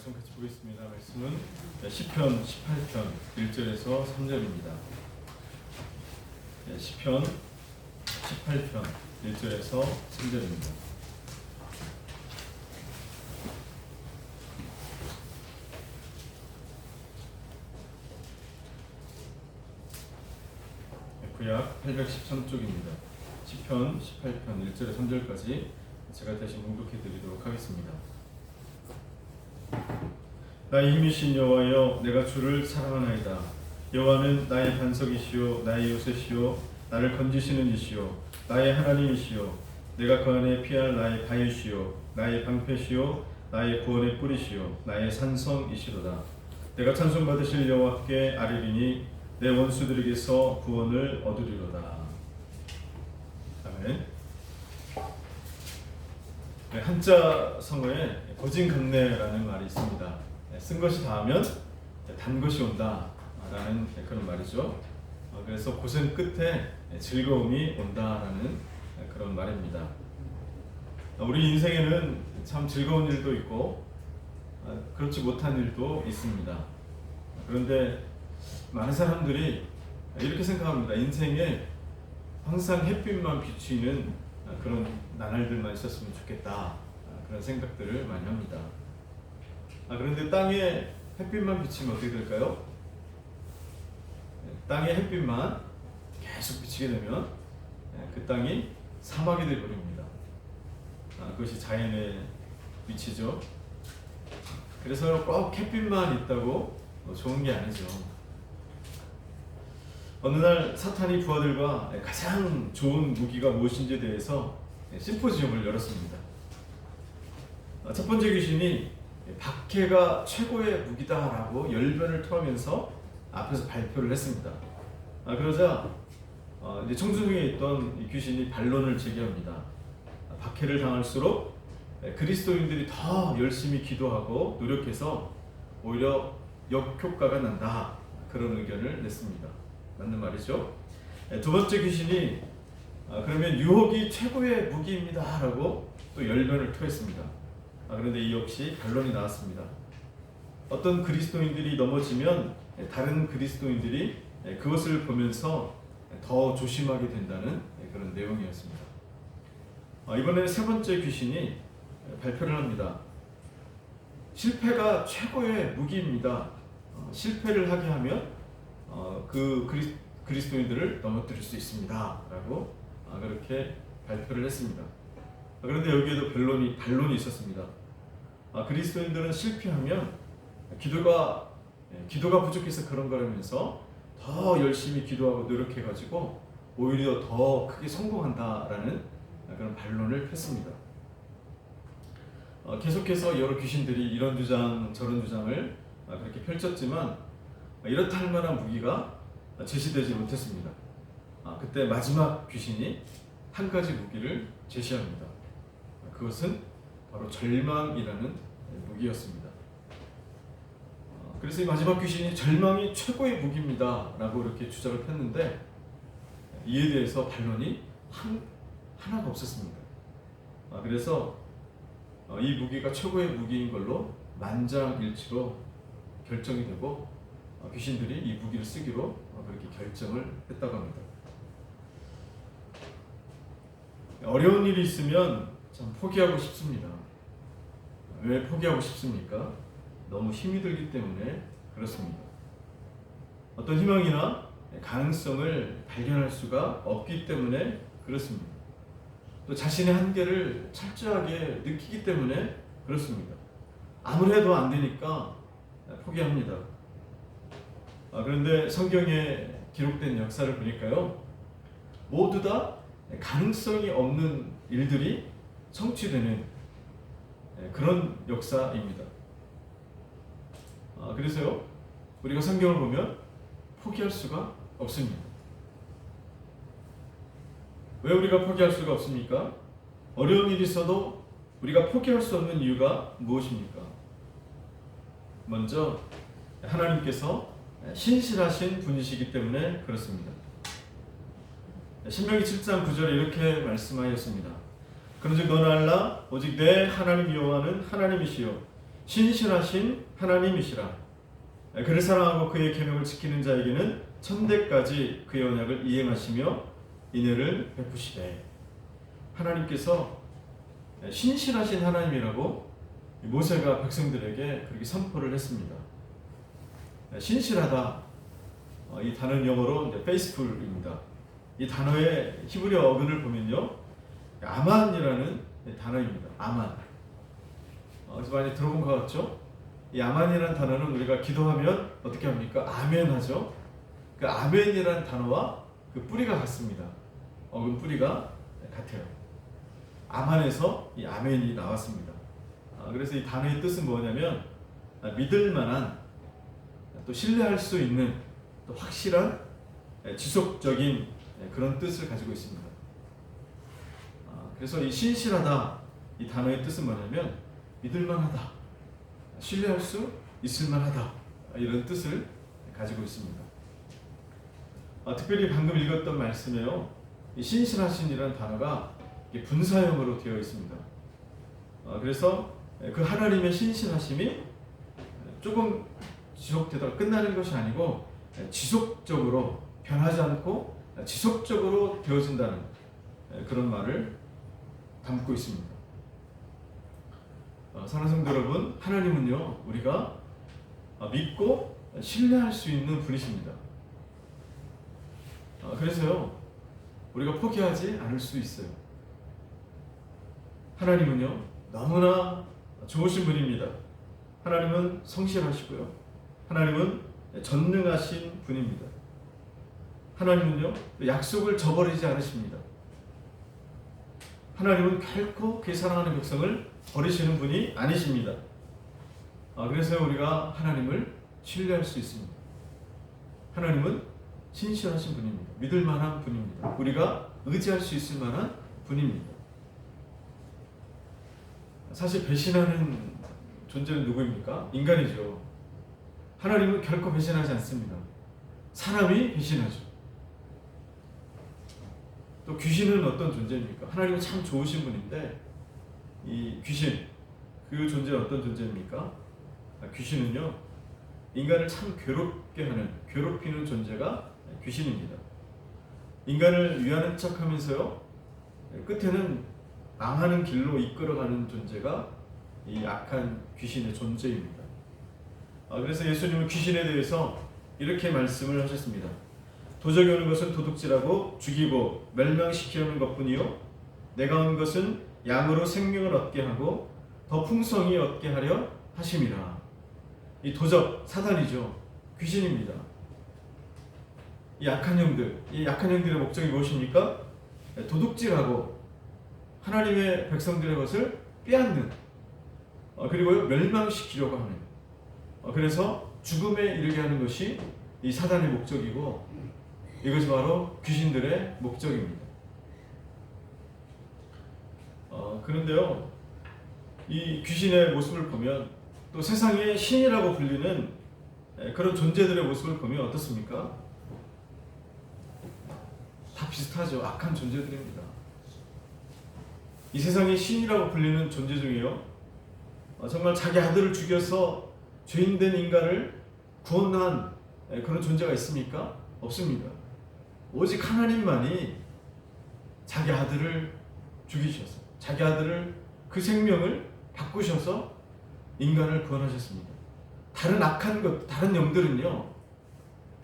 말씀 같이 보겠습니다. 말씀은 시편 18편 1절에서 3절입니다. 시편 18편 1절에서 3절입니다. 구약 813쪽입니다. 시편 18편 1절에서 3절까지 제가 다시 봉독해 드리도록 하겠습니다. 나의 힘이신 여호와여, 내가 주를 사랑하나이다. 여호와는 나의 반석이시요 나의 요새시요 나를 건지시는 이시요 나의 하나님이시요 내가 그 안에 피할 나의 바위시요 나의 방패시요 나의 구원의 뿌리시요 나의 산성이시로다. 내가 찬송받으실 여호와께 아뢰리니 내 원수들에게서 구원을 얻으리로다. 아멘. 한자 성어에 거진강내라는 말이 있습니다. 쓴 것이 닿으면 단 것이 온다 라는 그런 말이죠. 그래서 고생 끝에 즐거움이 온다라는 그런 말입니다. 우리 인생에는 참 즐거운 일도 있고 그렇지 못한 일도 있습니다. 그런데 많은 사람들이 이렇게 생각합니다. 인생에 항상 햇빛만 비추는 그런 나날들만 있었으면 좋겠다, 그런 생각들을 많이 합니다. 그런데 땅에 햇빛만 비치면 어떻게 될까요? 땅에 햇빛만 계속 비치게 되면 그 땅이 사막이 되어버립니다. 그것이 자연의 위치죠. 그래서 꼭 햇빛만 있다고 좋은 게 아니죠. 어느 날 사탄이 부하들과 가장 좋은 무기가 무엇인지에 대해서 심포지움을 열었습니다. 첫 번째 귀신이 박해가 최고의 무기다라고 열변을 토하면서 앞에서 발표를 했습니다. 그러자 이제 청중에 있던 이 귀신이 반론을 제기합니다. 박해를 당할수록 그리스도인들이 더 열심히 기도하고 노력해서 오히려 역효과가 난다, 그런 의견을 냈습니다. 맞는 말이죠. 두 번째 귀신이 그러면 유혹이 최고의 무기입니다 라고 또 열변을 토했습니다. 그런데 이 역시 반론이 나왔습니다. 어떤 그리스도인들이 넘어지면 다른 그리스도인들이 그것을 보면서 더 조심하게 된다는 그런 내용이었습니다. 이번에 세 번째 귀신이 발표를 합니다. 실패가 최고의 무기입니다. 실패를 하게 하면 그 그리스도인들을 넘어뜨릴 수 있습니다 라고 그렇게 발표를 했습니다. 그런데 여기에도 반론이 있었습니다. 그리스도인들은 실패하면 기도가 부족해서 그런 거라면서 더 열심히 기도하고 노력해가지고 오히려 더 크게 성공한다라는 그런 반론을 폈습니다. 계속해서 여러 귀신들이 이런 주장 저런 주장을 그렇게 펼쳤지만 이렇다 할 만한 무기가 제시되지 못했습니다. 그때 마지막 귀신이 한 가지 무기를 제시합니다. 그것은 바로 절망이라는 무기였습니다. 그래서 이 마지막 귀신이 절망이 최고의 무기입니다 라고 이렇게 주장을 폈는데 이에 대해서 반론이 하나가 없었습니다. 그래서 이 무기가 최고의 무기인 걸로 만장일치로 결정이 되고 귀신들이 이 무기를 쓰기로 그렇게 결정을 했다고 합니다. 어려운 일이 있으면 참 포기하고 싶습니다. 왜 포기하고 싶습니까? 너무 힘이 들기 때문에 그렇습니다. 어떤 희망이나 가능성을 발견할 수가 없기 때문에 그렇습니다. 또 자신의 한계를 철저하게 느끼기 때문에 그렇습니다. 아무래도 안 되니까 포기합니다. 그런데 성경에 기록된 역사를 보니까요, 모두 다 가능성이 없는 일들이 성취되는 그런 역사입니다. 그래서요, 우리가 성경을 보면 포기할 수가 없습니다. 왜 우리가 포기할 수가 없습니까? 어려운 일이 있어도 우리가 포기할 수 없는 이유가 무엇입니까? 먼저 하나님께서 신실하신 분이시기 때문에 그렇습니다. 신명기 7장 9절에 이렇게 말씀하였습니다. 그런즉 너는 알라 오직 내 하나님 여호와는 하나님이시요 신실하신 하나님이시라. 그를 사랑하고 그의 계명을 지키는 자에게는 천대까지 그의 언약을 이행하시며 인애를 베푸시되. 하나님께서 신실하신 하나님이라고 모세가 백성들에게 그렇게 선포를 했습니다. 신실하다, 이 단어는 영어로 faithful입니다. 이 단어의 히브리어 어근을 보면요, 아만이라는 단어입니다. 아만. 그래서 많이 들어본 것 같죠? 이 아만이라는 단어는 우리가 기도하면 어떻게 합니까? 아멘 하죠. 그 아멘이라는 단어와 그 뿌리가 같습니다. 어근 뿌리가 같아요. 아만에서 이 아멘이 나왔습니다. 그래서 이 단어의 뜻은 뭐냐면 믿을 만한, 또 신뢰할 수 있는, 또 확실한, 지속적인 그런 뜻을 가지고 있습니다. 그래서 이 신실하다, 이 단어의 뜻은 뭐냐면 믿을 만하다, 신뢰할 수 있을 만하다, 이런 뜻을 가지고 있습니다. 특별히 방금 읽었던 말씀에요, 이 신실하신이라는 단어가 분사형으로 되어 있습니다. 그래서 그 하나님의 신실하심이 조금 지속되다가 끝나는 것이 아니고 지속적으로, 변하지 않고 지속적으로 되어진다는 그런 말을 담고 있습니다. 사랑하는 성도 여러분, 하나님은요, 우리가 믿고 신뢰할 수 있는 분이십니다. 그래서요, 우리가 포기하지 않을 수 있어요. 하나님은요, 너무나 좋으신 분입니다. 하나님은 성실하시고요, 하나님은 전능하신 분입니다. 하나님은요, 약속을 저버리지 않으십니다. 하나님은 결코 그의 사랑하는 백성을 버리시는 분이 아니십니다. 그래서 우리가 하나님을 신뢰할 수 있습니다. 하나님은 신실하신 분입니다. 믿을 만한 분입니다. 우리가 의지할 수 있을 만한 분입니다. 사실 배신하는 존재는 누구입니까? 인간이죠. 하나님은 결코 배신하지 않습니다. 사람이 배신하죠. 또 귀신은 어떤 존재입니까? 하나님은 참 좋으신 분인데, 이 귀신, 그 존재는 어떤 존재입니까? 귀신은요, 인간을 참 괴롭게 하는, 괴롭히는 존재가 귀신입니다. 인간을 위하는 척 하면서요, 끝에는 망하는 길로 이끌어가는 존재가 이 악한 귀신의 존재입니다. 그래서 예수님은 귀신에 대해서 이렇게 말씀을 하셨습니다. 도적이 오는 것은 도둑질하고 죽이고 멸망시키려는 것뿐이요, 내가 온 것은 양으로 생명을 얻게 하고 더 풍성히 얻게 하려 하심이라. 이 도적, 사단이죠. 귀신입니다. 이 약한 영들, 이 약한 영들의 목적이 무엇입니까? 도둑질하고 하나님의 백성들의 것을 빼앗는, 그리고 멸망시키려고 하는, 그래서 죽음에 이르게 하는 것이 이 사단의 목적이고, 이것이 바로 귀신들의 목적입니다. 그런데요, 이 귀신의 모습을 보면, 또 세상의 신이라고 불리는 그런 존재들의 모습을 보면 어떻습니까? 다 비슷하죠. 악한 존재들입니다. 이 세상의 신이라고 불리는 존재 중에요, 정말 자기 아들을 죽여서 죄인된 인간을 구원한 그런 존재가 있습니까? 없습니다. 오직 하나님만이 자기 아들을 죽이셔서, 자기 아들을, 그 생명을 바꾸셔서 인간을 구원하셨습니다. 다른 악한 것, 다른 영들은요,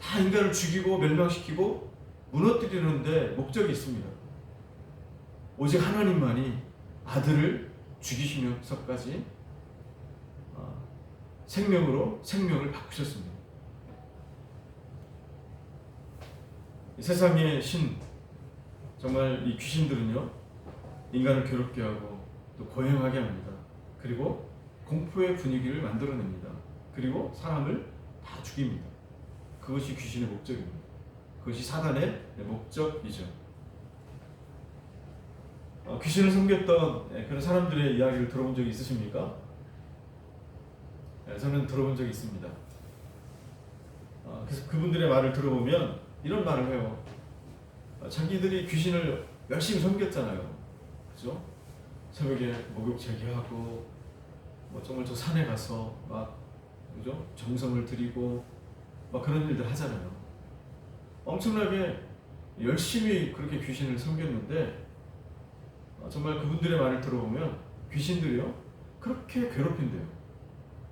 다 인간을 죽이고 멸망시키고 무너뜨리는데 목적이 있습니다. 오직 하나님만이 아들을 죽이시면서까지 생명으로 생명을 바꾸셨습니다. 이 세상의 신, 정말 이 귀신들은요, 인간을 괴롭게 하고 또 고행하게 합니다. 그리고 공포의 분위기를 만들어냅니다. 그리고 사람을 다 죽입니다. 그것이 귀신의 목적입니다. 그것이 사단의 목적이죠. 귀신을 섬겼던 그런 사람들의 이야기를 들어본 적이 있으십니까? 저는 들어본 적이 있습니다. 그래서 그분들의 말을 들어보면 이런 말을 해요. 자기들이 귀신을 열심히 섬겼잖아요. 그죠? 새벽에 목욕 제기하고 뭐 정말 저 산에 가서 막 그죠? 정성을 들이고 막 그런 일들 하잖아요. 엄청나게 열심히 그렇게 귀신을 섬겼는데 정말 그분들의 말을 들어보면 귀신들이요 그렇게 괴롭힌대요.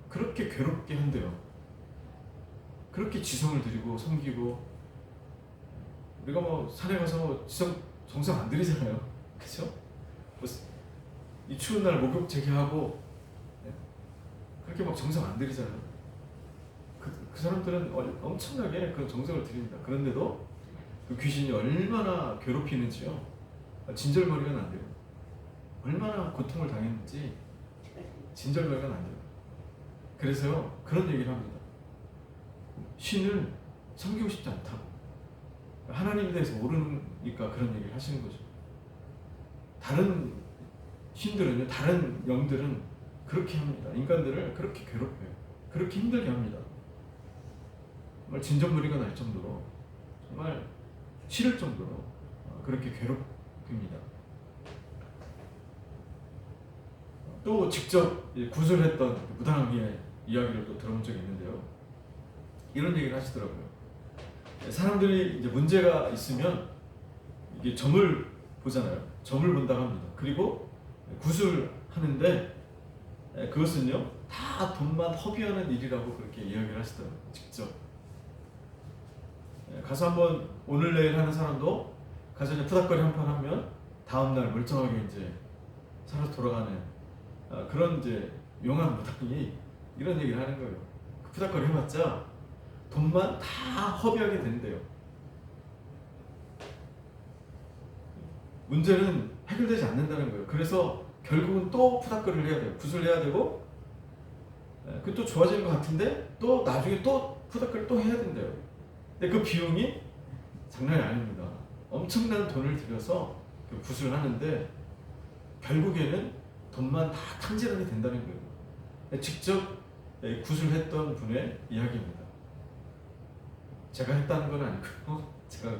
그렇게 괴롭게 한대요. 그렇게 지성을 들이고 섬기고 우리가 뭐 산에 가서 정성 안 들이잖아요. 그죠? 뭐 이 추운 날 목욕 재개하고 그렇게 막 정성 안 들이잖아요. 그 사람들은 엄청나게 그 정성을 들입니다. 그런데도 그 귀신이 얼마나 괴롭히는지요. 진절머리가 안 돼요. 얼마나 고통을 당했는지 진절머리가 안 돼요. 그래서요 그런 얘기를 합니다. 신을 섬기고 싶지 않다. 하나님에 대해서 모르니까 그런 얘기를 하시는 거죠. 다른 신들은요, 다른 영들은 그렇게 합니다. 인간들을 그렇게 괴롭혀요. 그렇게 힘들게 합니다. 정말 진정머리가 날 정도로, 정말 싫을 정도로 그렇게 괴롭힙니다. 또 직접 구술했던 무당의 이야기를 또 들어본 적이 있는데요. 이런 얘기를 하시더라고요. 사람들이 이제 문제가 있으면 이게 점을 보잖아요. 점을 본다고 합니다. 그리고 구술하는데 그것은요 다 돈만 허비하는 일이라고 그렇게 이야기를 하시더라고요. 직접 가서 한번 오늘 내일 하는 사람도 가서 이제 푸닥거리 한 판 하면 다음날 멀쩡하게 이제 살아서 돌아가는 그런 이제 용한 무당이 이런 얘기를 하는 거예요. 그 푸닥거리 해봤자 돈만 다 허비하게 된대요. 문제는 해결되지 않는다는 거예요. 그래서 결국은 또 푸닥거리를 해야 돼요. 구슬을 해야 되고 그 또 좋아지는 것 같은데 또 나중에 또 푸닥거리를 또 해야 된대요. 근데 그 비용이 장난이 아닙니다. 엄청난 돈을 들여서 그 구슬을 하는데 결국에는 돈만 다 탕진하게 된다는 거예요. 직접 구슬했던 분의 이야기입니다. 제가 했다는 건 아니고요. 제가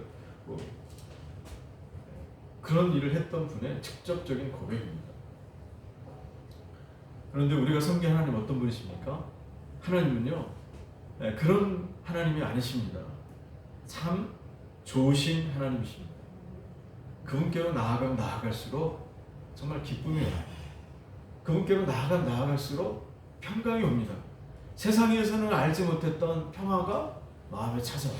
뭐 그런 일을 했던 분의 직접적인 고백입니다. 그런데 우리가 섬기는 하나님 어떤 분이십니까? 하나님은요 그런 하나님이 아니십니다. 참 좋으신 하나님이십니다. 그분께로 나아가면 나아갈수록 정말 기쁨이 와요. 그분께로 나아갈수록 평강이 옵니다. 세상에서는 알지 못했던 평화가 마음에 찾아와요.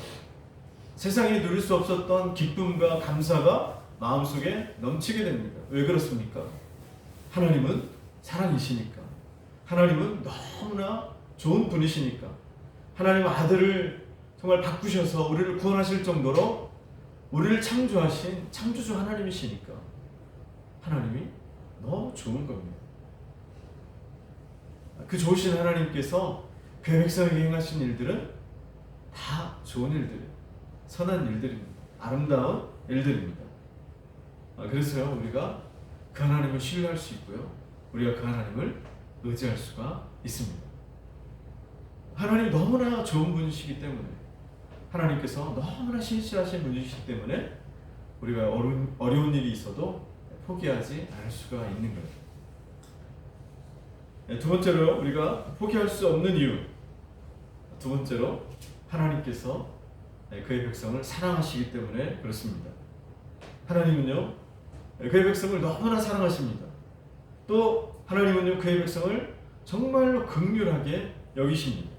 세상에 누릴 수 없었던 기쁨과 감사가 마음속에 넘치게 됩니다. 왜 그렇습니까? 하나님은 사랑이시니까. 하나님은 너무나 좋은 분이시니까. 하나님 아들을 정말 바꾸셔서 우리를 구원하실 정도로 우리를 창조하신 창조주 하나님이시니까 하나님이 너무 좋은 겁니다. 그 좋으신 하나님께서 그 백성에게 행하신 일들은 다 좋은 일들, 선한 일들입니다. 아름다운 일들입니다. 그래서요 우리가 그 하나님을 신뢰할 수 있고요, 우리가 그 하나님을 의지할 수가 있습니다. 하나님이 너무나 좋은 분이시기 때문에, 하나님께서 너무나 신실하신 분이시기 때문에 우리가 어려운 일이 있어도 포기하지 않을 수가 있는 거예요. 두 번째로 우리가 포기할 수 없는 이유, 두 번째로 하나님께서 그의 백성을 사랑하시기 때문에 그렇습니다. 하나님은요 그의 백성을 너무나 사랑하십니다. 또 하나님은요 그의 백성을 정말로 긍휼하게 여기십니다.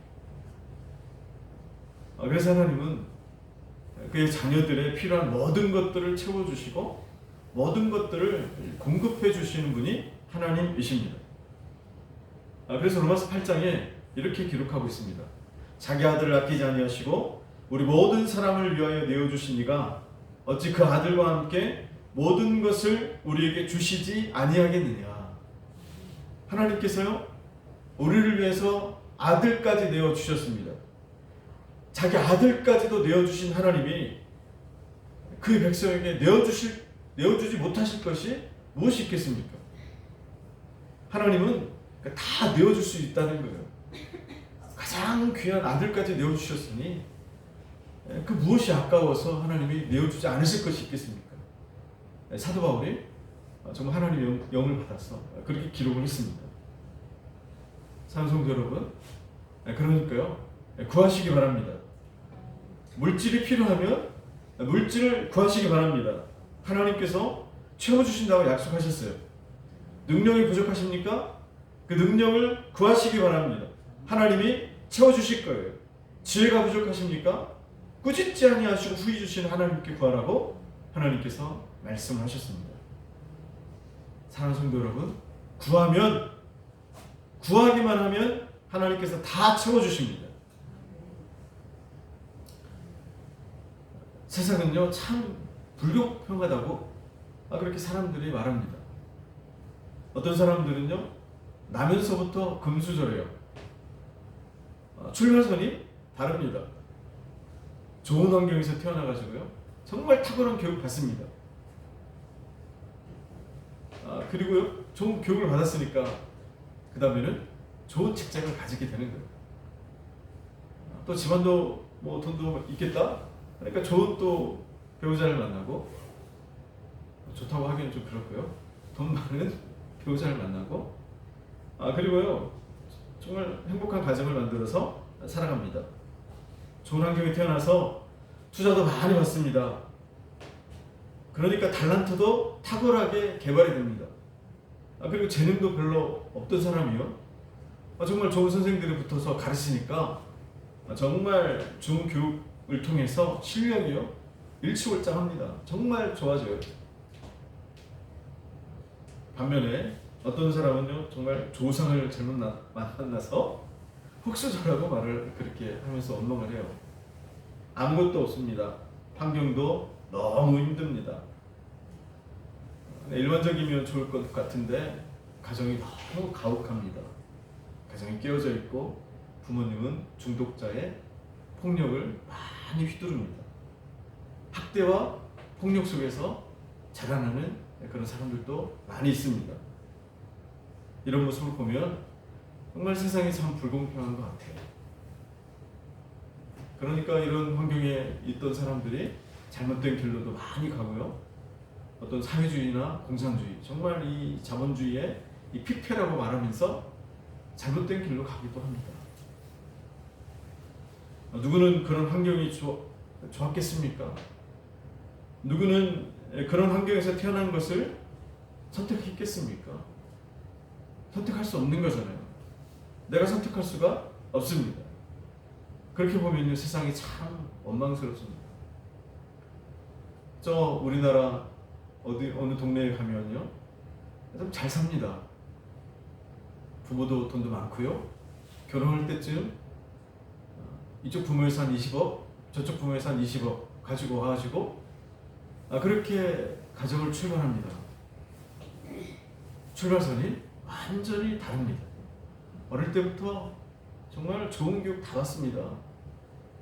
그래서 하나님은 그의 자녀들의 필요한 모든 것들을 채워주시고 모든 것들을 공급해 주시는 분이 하나님이십니다. 그래서 로마서 8장에 이렇게 기록하고 있습니다. 자기 아들을 아끼지 아니하시고 우리 모든 사람을 위하여 내어주신 이가 어찌 그 아들과 함께 모든 것을 우리에게 주시지 아니하겠느냐. 하나님께서요 우리를 위해서 아들까지 내어주셨습니다. 자기 아들까지도 내어주신 하나님이 그의 백성에게 내어주지 못하실 것이 무엇이 있겠습니까? 하나님은 다 내어줄 수 있다는 거예요. 가장 귀한 아들까지 내어주셨으니 그 무엇이 아까워서 하나님이 내어주지 않으실 것이 있겠습니까? 사도 바울이 정말 하나님의 영을 받아서 그렇게 기록을 했습니다. 산성도 여러분, 그러니까요, 구하시기 바랍니다. 물질이 필요하면 물질을 구하시기 바랍니다. 하나님께서 채워주신다고 약속하셨어요. 능력이 부족하십니까? 그 능력을 구하시기 바랍니다. 하나님이 채워주실 거예요. 지혜가 부족하십니까? 꾸짖지 아니하시고 후히 주시는 하나님께 구하라고 하나님께서 말씀하셨습니다. 사랑하는 성도 여러분, 구하기만 하면 하나님께서 다 채워주십니다. 세상은요 참 불공평하다고 그렇게 사람들이 말합니다. 어떤 사람들은요 나면서부터 금수저래요. 출발선이 다릅니다. 좋은 환경에서 태어나가지고요 정말 탁월한 교육 받습니다. 그리고요 좋은 교육을 받았으니까 그 다음에는 좋은 직장을 가지게 되는 거예요. 또 집안도 뭐 돈도 있겠다. 그러니까 좋은 또 배우자를 만나고, 좋다고 하기는 좀 그렇고요. 돈 많은 배우자를 만나고, 그리고요 정말 행복한 가정을 만들어서 살아갑니다. 좋은 환경에 태어나서 투자도 많이 받습니다. 그러니까 달란트도 탁월하게 개발이 됩니다. 그리고 재능도 별로 없던 사람이요 정말 좋은 선생들이 붙어서 가르치니까 정말 좋은 교육을 통해서 실력이요 일취월장합니다. 정말 좋아져요. 반면에 어떤 사람은요 정말 조상을 잘못 만나서 흙수저라고 말을 그렇게 하면서 원망을 해요. 아무것도 없습니다. 환경도 너무 힘듭니다. 일반적이면 좋을 것 같은데 가정이 너무 가혹합니다. 가정이 깨어져 있고 부모님은 중독자의 폭력을 많이 휘두릅니다. 학대와 폭력 속에서 자라나는 그런 사람들도 많이 있습니다. 이런 모습을 보면 정말 세상이 참 불공평한 것 같아요. 그러니까 이런 환경에 있던 사람들이 잘못된 길로도 많이 가고요. 어떤 사회주의나 공산주의, 정말 이 자본주의의 이 피폐라고 말하면서 잘못된 길로 가기도 합니다. 누구는 그런 환경이 좋았겠습니까? 누구는 그런 환경에서 태어난 것을 선택했겠습니까? 선택할 수 없는 거잖아요. 내가 선택할 수가 없습니다. 그렇게 보면 세상이 참 원망스럽습니다. 저 우리나라 어느 동네에 가면요 좀 잘 삽니다. 부모도 돈도 많고요. 결혼할 때쯤 이쪽 부모에서 한 20억, 저쪽 부모에서 한 20억 가지고 와가지고 그렇게 가정을 출발합니다. 출발선이 완전히 다릅니다. 어릴 때부터 정말 좋은 교육 다 받습니다.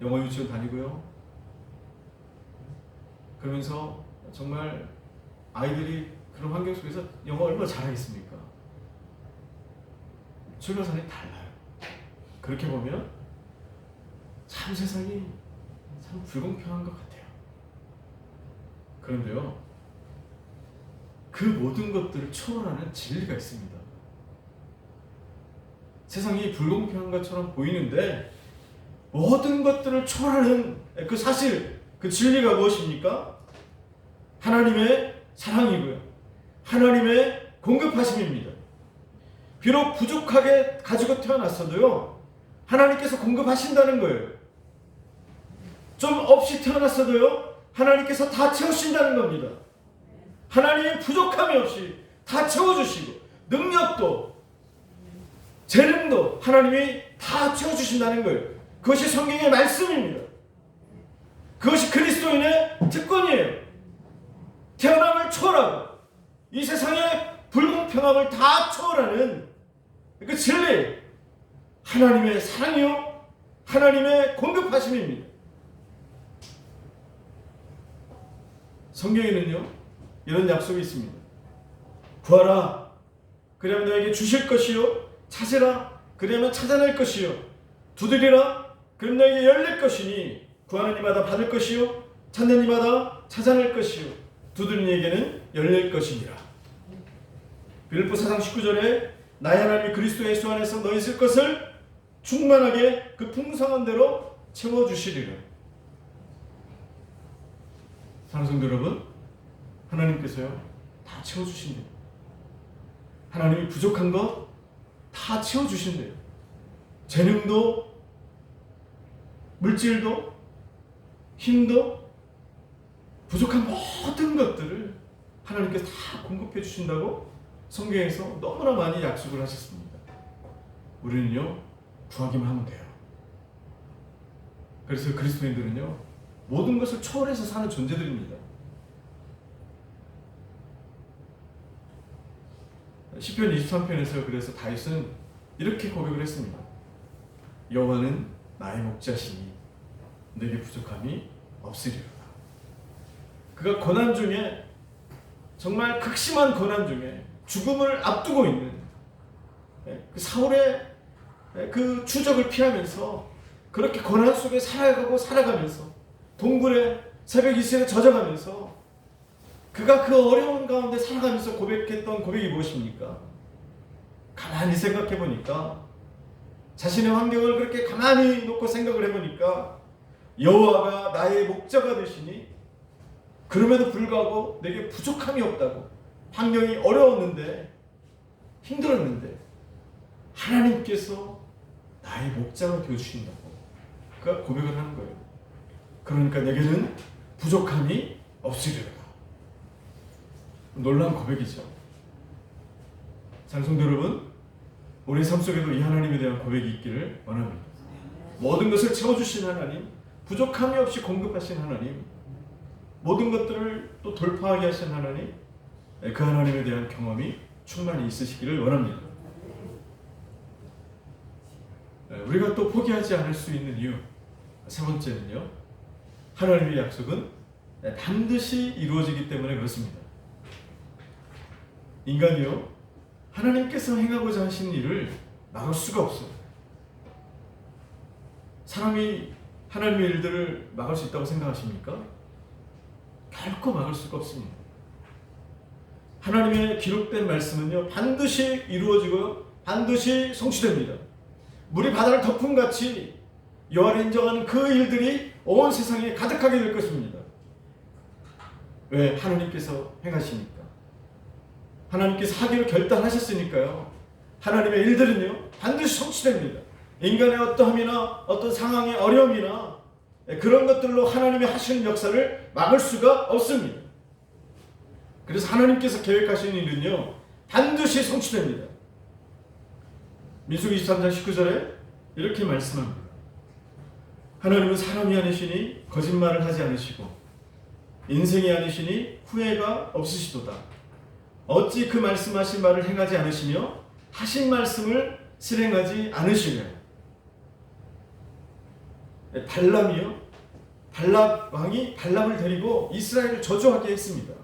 영어 유치원 다니고요. 그러면서 정말 아이들이 그런 환경 속에서 영어 얼마나 잘하겠습니까? 출발선이 달라요. 그렇게 보면 참 세상이 참 불공평한 것 같아요. 그런데요, 그 모든 것들을 초월하는 진리가 있습니다. 세상이 불공평한 것처럼 보이는데 모든 것들을 초월하는 그 사실, 그 진리가 무엇입니까? 하나님의 사랑이고요. 하나님의 공급하심입니다. 비록 부족하게 가지고 태어났어도요, 하나님께서 공급하신다는 거예요. 좀 없이 태어났어도요, 하나님께서 다 채우신다는 겁니다. 하나님의 부족함이 없이 다 채워주시고, 능력도, 재능도 하나님이 다 채워주신다는 거예요. 그것이 성경의 말씀입니다. 그것이 그리스도인의 특권이에요. 태어남을 초월하고 이 세상의 불공평함을 다 초월하는 그 진리, 하나님의 사랑이요 하나님의 공급하심입니다. 성경에는요 이런 약속이 있습니다. 구하라 그러면 너에게 주실 것이요, 찾으라 그러면 찾아낼 것이요, 두드리라 그럼 너에게 열릴 것이니 구하는 이마다 받을 것이요, 찾는 이마다 찾아낼 것이요, 두드리는 이에게는 열릴 것이니라. 빌립보 4장 19절에 나의 하나님 그리스도 예수 안에서 너희 쓸 것을 충만하게 그 풍성한 대로 채워주시리라. 사랑하는 성도 여러분, 하나님께서요 다 채워주신대요. 하나님이 부족한 것 다 채워주신대요. 재능도, 물질도, 힘도, 부족한 모든 것들을 하나님께서 다 공급해 주신다고 성경에서 너무나 많이 약속을 하셨습니다. 우리는요 구하기만 하면 돼요. 그래서 그리스도인들은요 모든 것을 초월해서 사는 존재들입니다. 시편 23편에서 그래서 다윗은 이렇게 고백을 했습니다. 여호와는 나의 목자시니 내게 부족함이 없으리로다. 그가 고난 중에, 정말 극심한 고난 중에 죽음을 앞두고 있는 그 사울의 그 추적을 피하면서 그렇게 고난 속에 살아가면서 동굴에 새벽 이슬에 젖어가면서 그가 그 어려운 가운데 살아가면서 고백했던 고백이 무엇입니까? 가만히 생각해 보니까, 자신의 환경을 그렇게 가만히 놓고 생각을 해보니까 여호와가 나의 목자가 되시니 그럼에도 불구하고 내게 부족함이 없다고, 환경이 어려웠는데 힘들었는데 하나님께서 나의 목자가 되어주신다고 그가 고백을 하는 거예요. 그러니까 내게는 부족함이 없으리로다. 놀라운 고백이죠. 사랑하는 성도 여러분, 우리 삶 속에도 이 하나님에 대한 고백이 있기를 원합니다. 모든 것을 채워주신 하나님, 부족함이 없이 공급하신 하나님, 모든 것들을 또 돌파하게 하신 하나님, 그 하나님에 대한 경험이 충만히 있으시기를 원합니다. 우리가 또 포기하지 않을 수 있는 이유, 세 번째는요, 하나님의 약속은 반드시 이루어지기 때문에 그렇습니다. 인간이요, 하나님께서 행하고자 하신 일을 막을 수가 없어요. 사람이 하나님의 일들을 막을 수 있다고 생각하십니까? 결코 막을 수가 없습니다. 하나님의 기록된 말씀은요 반드시 이루어지고 반드시 성취됩니다. 물이 바다를 덮음같이 여호와를 인정하는 그 일들이 온 세상에 가득하게 될 것입니다. 왜? 하나님께서 행하시니까. 하나님께서 하기로 결단하셨으니까요. 하나님의 일들은요 반드시 성취됩니다. 인간의 어떠함이나 어떤 상황의 어려움이나 그런 것들로 하나님이 하시는 역사를 막을 수가 없습니다. 그래서 하나님께서 계획하신 일은요 반드시 성취됩니다. 민수기 23장 19절에 이렇게 말씀합니다. 하나님은 사람이 아니시니 거짓말을 하지 않으시고 인생이 아니시니 후회가 없으시도다. 어찌 그 말씀하신 바를 행하지 않으시며 하신 말씀을 실행하지 않으시려. 발람이요, 발람 왕이 발람을 데리고 이스라엘을 저주하게 했습니다.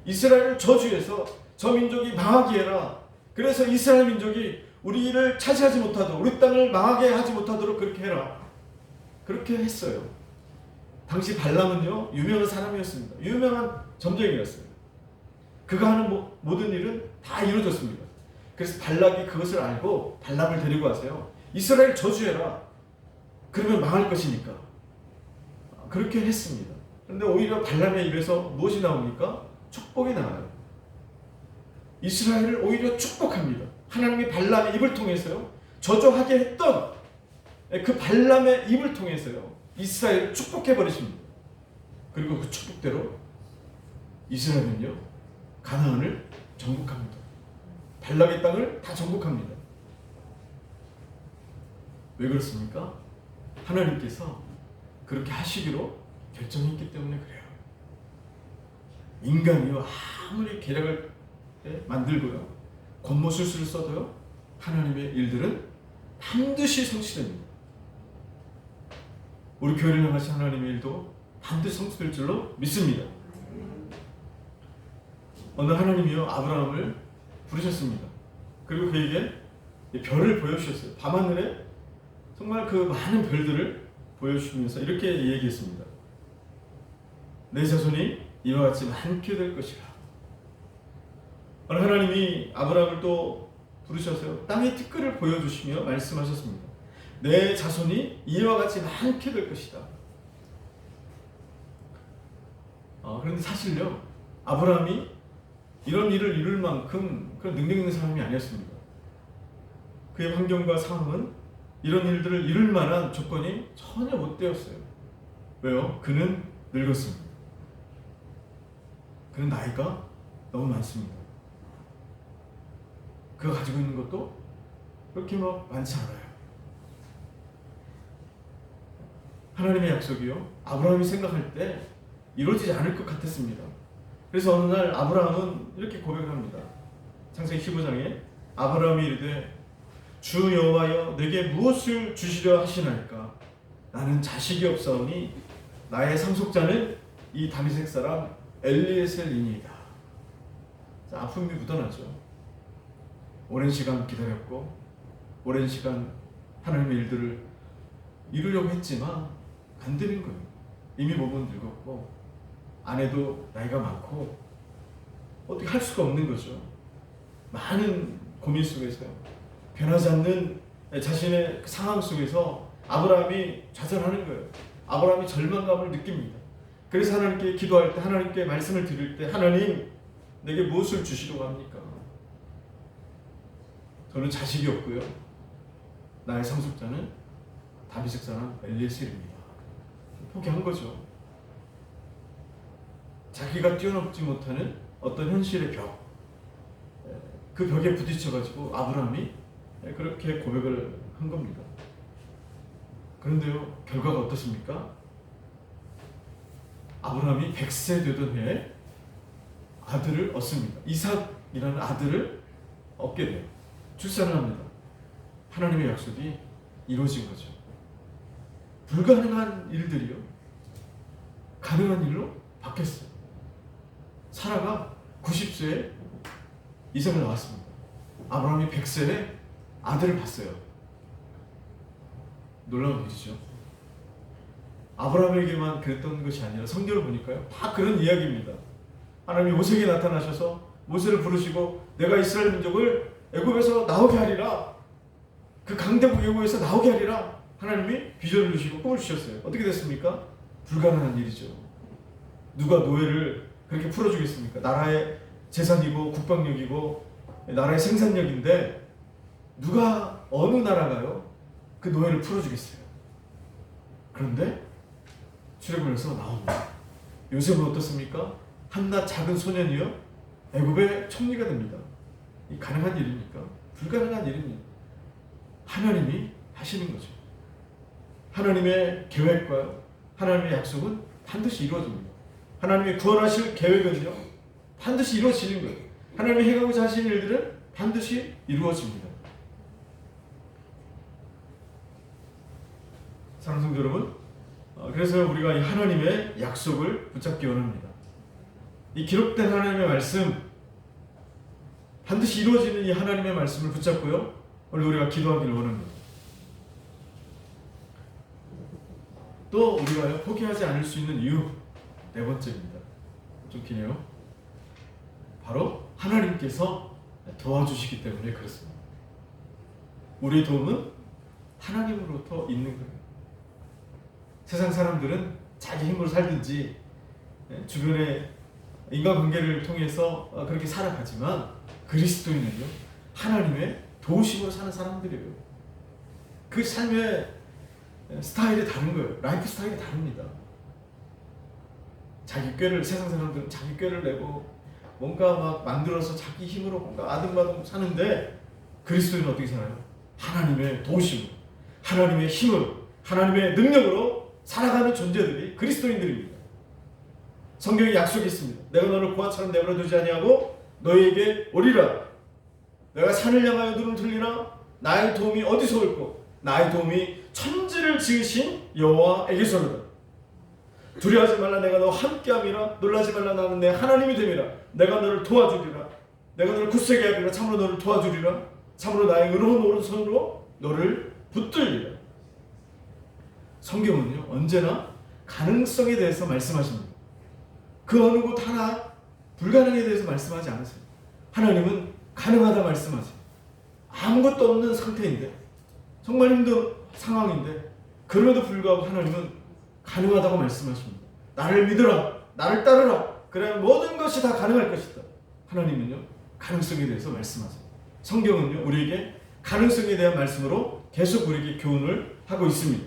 이스라엘을 저주해서 저 민족이 망하게 해라. 그래서 이스라엘 민족이 우리를 차지하지 못하도록, 우리 땅을 망하게 하지 못하도록 그렇게 해라. 그렇게 했어요. 당시 발람은요 유명한 사람이었습니다. 유명한 점쟁이였어요. 그가 하는 모든 일은 다 이루어졌습니다. 그래서 발락이 그것을 알고 발람을 데리고 와서요 이스라엘 저주해라. 그러면 망할 것이니까 그렇게 했습니다. 그런데 오히려 발람의 입에서 무엇이 나옵니까? 축복이 나와요. 이스라엘을 오히려 축복합니다. 하나님이 발람의 입을 통해서요 저주하게 했던 그 발람의 입을 통해서요 이스라엘을 축복해 버리십니다. 그리고 그 축복대로 이스라엘은요 가나안을 정복합니다. 발락의 땅을 다 정복합니다. 왜 그렇습니까? 하나님께서 그렇게 하시기로 결정했기 때문에 그래요. 인간이요 아무리 계략을 만들고요 권모술수를 써도요 하나님의 일들은 반드시 성취됩니다. 우리 교회를 향하신 하나님의 일도 반드시 성취될 줄로 믿습니다. 어느 하나님이요 아브라함을 부르셨습니다. 그리고 그에게 별을 보여주셨어요. 밤하늘에 정말 그 많은 별들을 보여주시면서 이렇게 얘기했습니다. 내 자손이 이와 같이 많게 될 것이라. 어느 하나님이 아브라함을 또 부르셔서 땅의 티끌을 보여주시며 말씀하셨습니다. 내 자손이 이와 같이 많게 될 것이다. 그런데 사실요, 아브라함이 이런 일을 이룰 만큼 그런 능력 있는 사람이 아니었습니다. 그의 환경과 상황은 이런 일들을 이룰 만한 조건이 전혀 못 되었어요. 왜요? 그는 늙었습니다. 그는 나이가 너무 많습니다. 그가 가지고 있는 것도 그렇게 막 많지 않아요. 하나님의 약속이요, 아브라함이 생각할 때 이루어지지 않을 것 같았습니다. 그래서 어느 날 아브라함은 이렇게 고백합니다. 창세기 15장에 아브라함이 이르되 주 여호와여 내게 무엇을 주시려 하시나이까? 나는 자식이 없사오니 나의 상속자는 이 다메섹 사람 엘리에셀이니이다. 아픔이 묻어나죠. 오랜 시간 기다렸고 오랜 시간 하나님의 일들을 이루려고 했지만 안 되는 거예요. 이미 몸은 늙었고 아내도 나이가 많고 어떻게 할 수가 없는 거죠. 많은 고민 속에서요, 변하지 않는 자신의 상황 속에서 아브라함이 좌절하는 거예요. 아브라함이 절망감을 느낍니다. 그래서 하나님께 기도할 때, 하나님께 말씀을 드릴 때, 하나님 내게 무엇을 주시려고 합니까? 저는 자식이 없고요, 나의 상속자는 다메섹 사람 엘리에셀입니다. 포기한 거죠. 자기가 뛰어넘지 못하는 어떤 현실의 벽, 그 벽에 부딪혀가지고 아브라함이 그렇게 고백을 한 겁니다. 그런데요, 결과가 어떻습니까? 아브라함이 100세 되던 해에 아들을 얻습니다. 이삭이라는 아들을 얻게 돼요. 출산을 합니다. 하나님의 약속이 이루어진 거죠. 불가능한 일들이요, 가능한 일로 바뀌었어요. 사라가 90세에 이삭을 낳았습니다. 아브라함이 100세에 아들을 봤어요. 놀라운 일이죠. 아브라함에게만 그랬던 것이 아니라 성경을 보니까요, 다 그런 이야기입니다. 하나님이 모세에게 나타나셔서 모세를 부르시고 내가 이스라엘 민족을 애굽에서 나오게 하리라, 그 강대국 애굽에서 나오게 하리라 하나님이 비전을 주시고 꿈을 주셨어요. 어떻게 됐습니까? 불가능한 일이죠. 누가 노예를 그렇게 풀어주겠습니까? 나라의 재산이고 국방력이고 나라의 생산력인데 누가, 어느 나라가요 그 노예를 풀어주겠어요? 그런데 출애굽에서 나옵니다. 요셉은 어떻습니까? 한낱 작은 소년이요, 애굽의 총리가 됩니다. 이 가능한 일입니까? 불가능한 일입니다. 하나님이 하시는 거죠. 하나님의 계획과요, 하나님의 약속은 반드시 이루어집니다. 하나님의 구원하실 계획은요, 반드시 이루어지는 거예요. 하나님이 행하고자 하시는 일들은 반드시 이루어집니다. 사랑하는 성도 여러분, 그래서 우리가 이 하나님의 약속을 붙잡기 원합니다. 이 기록된 하나님의 말씀, 반드시 이루어지는 이 하나님의 말씀을 붙잡고요, 오늘 우리가 기도하기를 원합니다. 또 우리가 포기하지 않을 수 있는 이유, 네 번째입니다. 좀 기네요. 바로 하나님께서 도와주시기 때문에 그렇습니다. 우리의 도움은 하나님으로부터 있는 거예요. 세상 사람들은 자기 힘으로 살든지 주변의 인간관계를 통해서 그렇게 살아가지만 그리스도인은요, 하나님의 도우심으로 사는 사람들이에요. 그 삶의 스타일이 다른 거예요. 라이프 스타일이 다릅니다. 자기 꾀를, 세상 사람들은 자기 꾀를 내고 뭔가 막 만들어서 자기 힘으로 뭔가 아등바등 사는데, 그리스도인은 어떻게 살아요? 하나님의 도우심으로, 하나님의 힘으로, 하나님의 능력으로 살아가는 존재들이 그리스도인들입니다. 성경에 약속이 있습니다. 내가 너를 고아처럼 내버려 두지 아니하고 너에게 오리라. 내가 산을 향하여 눈을 들리나 나의 도움이 어디서 올꼬? 나의 도움이 천지를 지으신 여호와에게서로다. 두려워하지 말라, 내가 너와 함께함이라. 놀라지 말라, 나는 내 하나님이 됨이라. 내가 너를 도와주리라. 내가 너를 굳세게 하리라. 참으로 너를 도와주리라. 참으로 나의 의로운 오른손으로 너를 붙들리라. 성경은요, 언제나 가능성에 대해서 말씀하십니다. 그 어느 곳 하나 불가능에 대해서 말씀하지 않으세요. 하나님은 가능하다 말씀하세요. 아무것도 없는 상태인데, 정말 힘든 상황인데, 그럼에도 불구하고 하나님은 가능하다고 말씀하십니다. 나를 믿으라, 나를 따르라, 그래야 모든 것이 다 가능할 것이다. 하나님은요, 가능성에 대해서 말씀하세요. 성경은요, 우리에게 가능성에 대한 말씀으로 계속 우리에게 교훈을 하고 있습니다.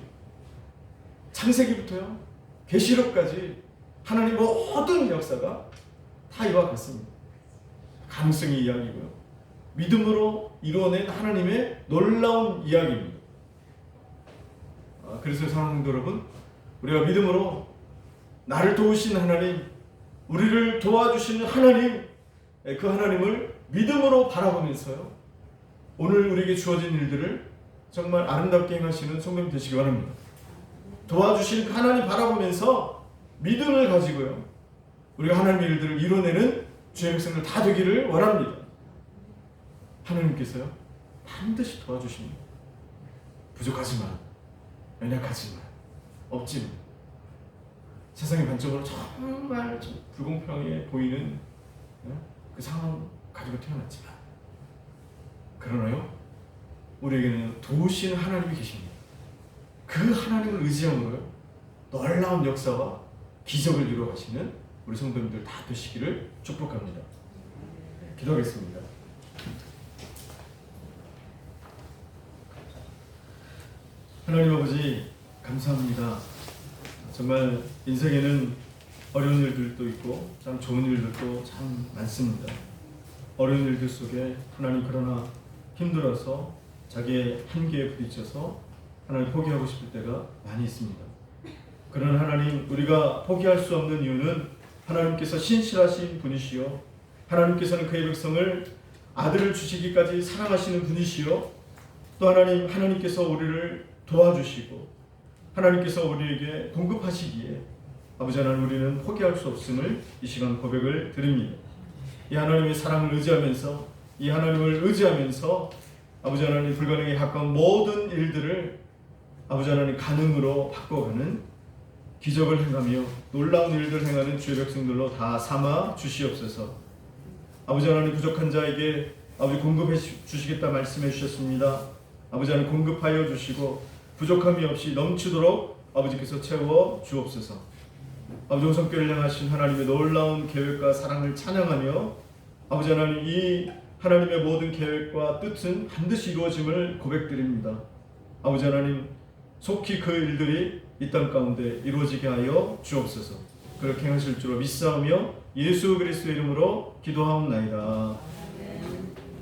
창세기부터요, 계시록까지 하나님 모든 역사가 다 이와 같습니다. 가능성의 이야기고요, 믿음으로 이루어낸 하나님의 놀라운 이야기입니다. 그래서 사랑하는 여러분, 우리가 믿음으로 나를 도우신 하나님, 우리를 도와주시는 하나님, 그 하나님을 믿음으로 바라보면서요, 오늘 우리에게 주어진 일들을 정말 아름답게 행하시는 성도님 되시기 바랍니다. 도와주신 그 하나님 바라보면서 믿음을 가지고요, 우리가 하나님의 일들을 이뤄내는 주의 백성들 다 되기를 원합니다. 하나님께서요, 반드시 도와주십니다. 부족하지만, 연약하지만, 없지만, 세상의 관점으로 정말 불공평해 보이는 그 상황 가지고 태어났지만, 그러나요, 우리에게는 도우시는 하나님이 계십니다. 그 하나님을 의지함으로요, 놀라운 역사와 기적을 이루어 가시는 우리 성도님들 다 되시기를 축복합니다. 기도하겠습니다. 하나님 아버지, 감사합니다. 정말 인생에는 어려운 일들도 있고 참 좋은 일들도 참 많습니다. 어려운 일들 속에 하나님, 그러나 힘들어서 자기의 한계에 부딪혀서 하나님 포기하고 싶을 때가 많이 있습니다. 그러나 하나님, 우리가 포기할 수 없는 이유는 하나님께서 신실하신 분이시요, 하나님께서는 그의 백성을 아들을 주시기까지 사랑하시는 분이시요, 또 하나님께서 우리를 도와주시고 하나님께서 우리에게 공급하시기에 아버지 하나님, 우리는 포기할 수 없음을 이 시간 고백을 드립니다. 이 하나님의 사랑을 의지하면서, 이 하나님을 의지하면서 아버지 하나님, 불가능에 가까운 모든 일들을 아버지 하나님 가능으로 바꿔가는, 기적을 행하며 놀라운 일들을 행하는 주의 백성들로 다 삼아 주시옵소서. 아버지 하나님, 부족한 자에게 아버지 공급해 주시겠다 말씀해 주셨습니다. 아버지 하나님, 공급하여 주시고 부족함이 없이 넘치도록 아버지께서 채워 주옵소서. 아버지, 오성교를 향하신 하나님의 놀라운 계획과 사랑을 찬양하며 아버지 하나님, 이 하나님의 모든 계획과 뜻은 반드시 이루어짐을 고백드립니다. 아버지 하나님, 속히 그 일들이 이 땅 가운데 이루어지게 하여 주옵소서. 그렇게 하실 줄로 믿사오며 예수 그리스도의 이름으로 기도하옵나이다.